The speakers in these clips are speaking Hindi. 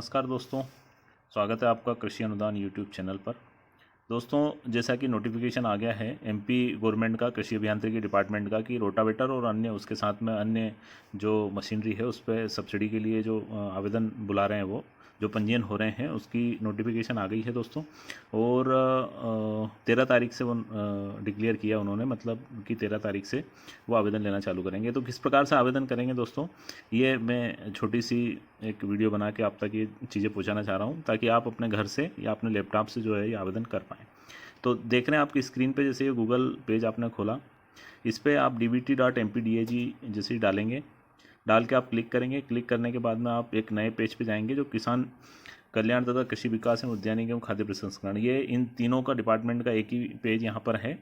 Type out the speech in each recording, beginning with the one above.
नमस्कार दोस्तों, स्वागत है आपका कृषि अनुदान यूट्यूब चैनल पर। दोस्तों, जैसा कि नोटिफिकेशन आ गया है एमपी गवर्नमेंट का कृषि अभियांत्रिकी डिपार्टमेंट का कि रोटावेटर और अन्य उसके साथ में अन्य जो मशीनरी है उस पर सब्सिडी के लिए जो आवेदन बुला रहे हैं, वो जो पंजीयन हो रहे हैं उसकी नोटिफिकेशन आ गई है दोस्तों। और 13 तारीख से वो डिक्लेयर किया उन्होंने, मतलब कि 13 तारीख से वो आवेदन लेना चालू करेंगे। तो किस प्रकार से आवेदन करेंगे दोस्तों, ये मैं छोटी सी एक वीडियो बना के आप तक ये चीज़ें पहुंचाना चाह रहा हूं, ताकि आप अपने घर से या अपने लैपटॉप से जो है ये आवेदन कर पाएँ। तो देख रहे हैं आपकी स्क्रीन पे, जैसे ये गूगल पेज आपने खोला, इस पर आप dbt.mpdag जैसे ही डालेंगे, डाल के आप क्लिक करेंगे। क्लिक करने के बाद में आप एक नए पेज पे जाएंगे जो किसान कल्याण तथा कृषि विकास एवं उद्यानिकी एवं खाद्य प्रसंस्करण, ये इन तीनों का डिपार्टमेंट का एक ही पेज यहाँ पर है।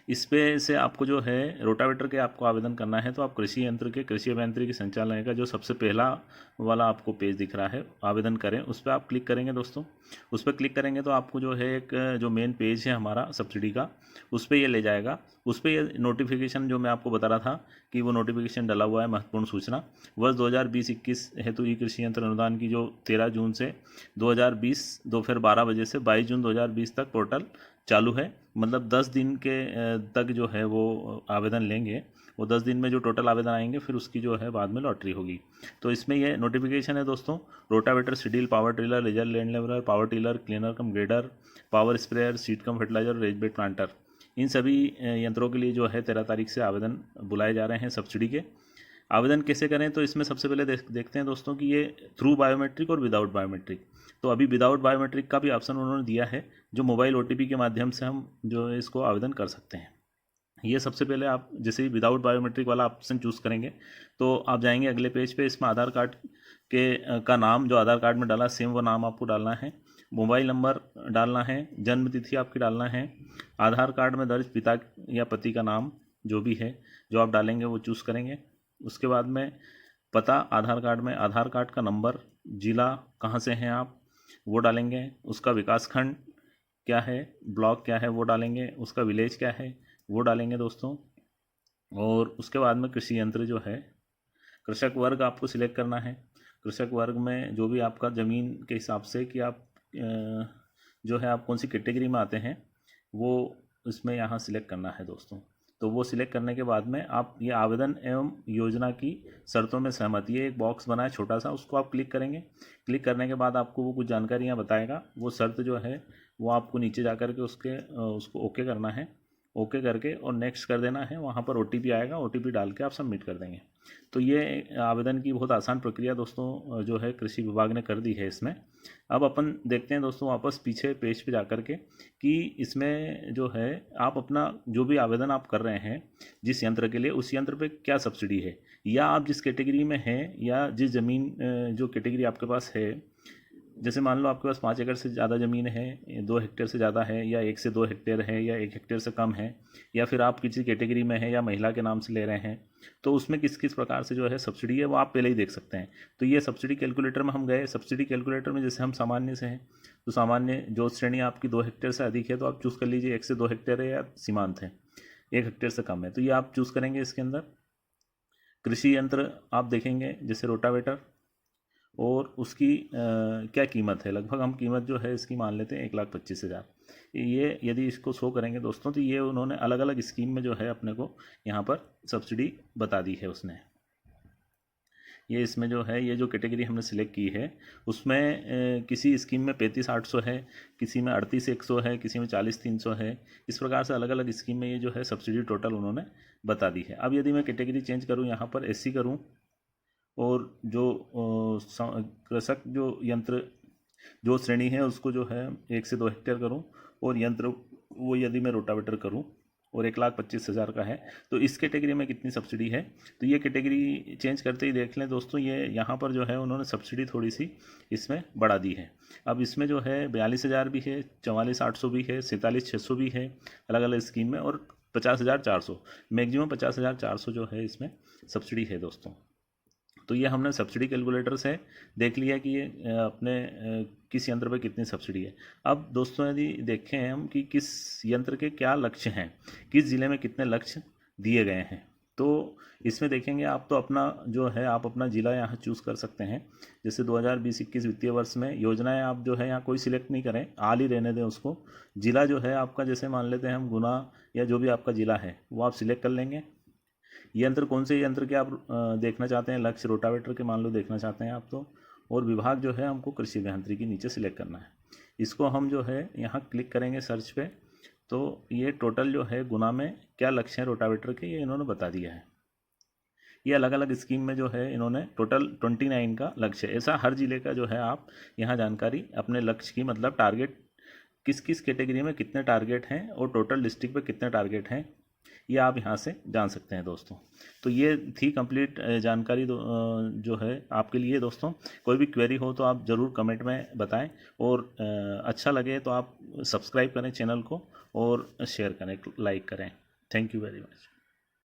इस पे से आपको जो है रोटावेटर के आपको आवेदन करना है, तो आप कृषि यंत्र के कृषि अभियांत्रिकी संचालनालय का जो सबसे पहला वाला आपको पेज दिख रहा है आवेदन करें, उस पर आप क्लिक करेंगे दोस्तों। उस पर क्लिक करेंगे तो आपको जो है एक जो मेन पेज है हमारा सब्सिडी का, उस पर ये ले जाएगा। उस पर ये नोटिफिकेशन जो मैं आपको बता रहा था कि वो नोटिफिकेशन डला हुआ है, महत्वपूर्ण सूचना, वर्ष 2020-21 हेतु ई कृषि यंत्र अनुदान की, जो 13 जून से 2020 दोपहर 12 बजे से 22 जून 2020 तक पोर्टल चालू है। मतलब 10 दिन के तक जो है वो आवेदन लेंगे। वो 10 दिन में जो टोटल आवेदन आएंगे फिर उसकी जो है बाद में लॉटरी होगी। तो इसमें ये नोटिफिकेशन है दोस्तों, rotavator, seed drill, power tiller, laser land leveller, power tiller, cleaner cum grader, power sprayer, seed cum fertiliser, raised bed planter, इन सभी यंत्रों के लिए जो है 13 तारीख से आवेदन बुलाए जा रहे हैं सब्सिडी के। आवेदन कैसे करें, तो इसमें सबसे पहले देखते हैं दोस्तों कि ये थ्रू बायोमेट्रिक और विदाउट बायोमेट्रिक। तो अभी विदाउट बायोमेट्रिक का भी ऑप्शन उन्होंने दिया है, जो मोबाइल ओटीपी के माध्यम से हम जो है इसको आवेदन कर सकते हैं। ये सबसे पहले आप जैसे ही विदाउट बायोमेट्रिक वाला ऑप्शन चूज़ करेंगे तो आप जाएंगे अगले पेज पे। इसमें आधार कार्ड के का नाम जो आधार कार्ड में डाला सेम वो नाम आपको डालना है, मोबाइल नंबर डालना है, जन्म तिथि आपकी डालना है, आधार कार्ड में दर्ज पिता या पति का नाम जो भी है जो आप डालेंगे वो चूज़ करेंगे। उसके बाद में पता आधार कार्ड में, आधार कार्ड का नंबर, ज़िला कहाँ से हैं आप वो डालेंगे, उसका विकास खंड क्या है, ब्लॉक क्या है वो डालेंगे, उसका विलेज क्या है वो डालेंगे दोस्तों। और उसके बाद में कृषि यंत्र जो है, कृषक वर्ग आपको सिलेक्ट करना है। कृषक वर्ग में जो भी आपका ज़मीन के हिसाब से कि आप जो है आप कौन सी कैटेगरी में आते हैं वो इसमें यहाँ सिलेक्ट करना है दोस्तों। तो वो सिलेक्ट करने के बाद में आप ये आवेदन एवं योजना की शर्तों में सहमति, ये एक बॉक्स बना है छोटा सा, उसको आप क्लिक करेंगे। क्लिक करने के बाद आपको वो कुछ जानकारियाँ बताएगा। वो शर्त जो है वो आपको नीचे जा कर के उसको ओके करना है। ओके करके और नेक्स्ट कर देना है। वहाँ पर ओटीपी आएगा, ओटीपी डाल के आप सबमिट कर देंगे। तो ये आवेदन की बहुत आसान प्रक्रिया दोस्तों जो है कृषि विभाग ने कर दी है इसमें। अब अपन देखते हैं दोस्तों वापस पीछे पेज पे जा कर के कि इसमें जो है आप अपना जो भी आवेदन आप कर रहे हैं जिस यंत्र के लिए, उस यंत्र पे क्या सब्सिडी है, या आप जिस कैटेगरी में हैं या जिस ज़मीन जो कैटेगरी आपके पास है, जैसे मान लो आपके पास 5 एकड़ से ज़्यादा ज़मीन है, 2 हेक्टेयर से ज़्यादा है, या 1 से 2 हेक्टेयर है, या 1 हेक्टेयर से कम है, या फिर आप किसी कैटेगरी में हैं या महिला के नाम से ले रहे हैं, तो उसमें किस किस प्रकार से जो है सब्सिडी है वो आप पहले ही देख सकते हैं। तो ये सब्सिडी कैलकुलेटर में हम गए। सब्सिडी कैलकुलेटर में जैसे हम सामान्य से हैं, तो सामान्य जो श्रेणी आपकी 2 हेक्टेयर से अधिक है तो आप चूज़ कर लीजिए 1 से 2 हेक्टेयर है, या सीमांत है 1 हेक्टेयर से कम है, तो ये आप चूज़ करेंगे। इसके अंदर कृषि यंत्र आप देखेंगे जैसे रोटावेटर, और उसकी क्या कीमत है, लगभग हम कीमत जो है इसकी मान लेते हैं 1,25,000। ये यदि इसको शो करेंगे दोस्तों तो ये उन्होंने अलग अलग स्कीम में जो है अपने को यहाँ पर सब्सिडी बता दी है उसने। ये इसमें जो है ये जो कैटेगरी हमने सिलेक्ट की है उसमें किसी स्कीम में 35,800 है, किसी में 38,100 है, किसी में 40,300 है। इस प्रकार से अलग अलग स्कीम में ये जो है सब्सिडी टोटल उन्होंने बता दी है। अब यदि मैं कैटेगरी चेंज करूँ, यहाँ पर एससी करूँ, और जो कृषक जो यंत्र जो श्रेणी है उसको जो है 1 से 2 हेक्टेयर करूं, और यंत्र वो यदि मैं रोटावेटर करूं और 1,25,000 का है, तो इस कैटेगरी में कितनी सब्सिडी है। तो ये कैटेगरी चेंज करते ही देख लें दोस्तों, ये यहाँ पर जो है उन्होंने सब्सिडी थोड़ी सी इसमें बढ़ा दी है। अब इसमें जो है 42,000 भी है, 44,800 भी है, 47,600 भी है अलग अलग स्कीम में, और 50,400, मैक्सिमम 50,400 जो है इसमें सब्सिडी है दोस्तों। तो ये हमने सब्सिडी कैलकुलेटर से देख लिया कि ये अपने किस यंत्र पे कितनी सब्सिडी है। अब दोस्तों यदि देखें हम कि किस यंत्र के क्या लक्ष्य हैं, किस ज़िले में कितने लक्ष्य दिए गए हैं, तो इसमें देखेंगे आप तो अपना जो है आप अपना ज़िला यहाँ चूज़ कर सकते हैं। जैसे 2020-21 वित्तीय वर्ष में योजनाएं आप जो है यहाँ कोई सिलेक्ट नहीं करें, आल ही रहने दें उसको। ज़िला जो है आपका, जैसे मान लेते हैं हम गुना या जो भी आपका ज़िला है वो आप सिलेक्ट कर लेंगे। यंत्र कौन से यंत्र के आप देखना चाहते हैं, लक्ष्य रोटावेटर के मान लो देखना चाहते हैं आप तो, और विभाग जो है हमको कृषि अभियांत्रिकी नीचे सिलेक्ट करना है। इसको हम जो है यहाँ क्लिक करेंगे सर्च पे, तो ये टोटल जो है गुना में क्या लक्ष्य हैं रोटावेटर के, ये इन्होंने बता दिया है। ये अलग अलग स्कीम में जो है इन्होंने टोटल 29 का लक्ष्य है। ऐसा हर ज़िले का जो है आप यहाँ जानकारी अपने लक्ष्य की, मतलब टारगेट किस किस कैटेगरी में कितने टारगेट हैं और टोटल डिस्ट्रिक्ट पे कितने टारगेट हैं, ये आप यहाँ से जान सकते हैं दोस्तों। तो ये थी कंप्लीट जानकारी जो है आपके लिए दोस्तों। कोई भी क्वेरी हो तो आप ज़रूर कमेंट में बताएं, और अच्छा लगे तो आप सब्सक्राइब करें चैनल को और शेयर करें, लाइक करें। Thank you very much.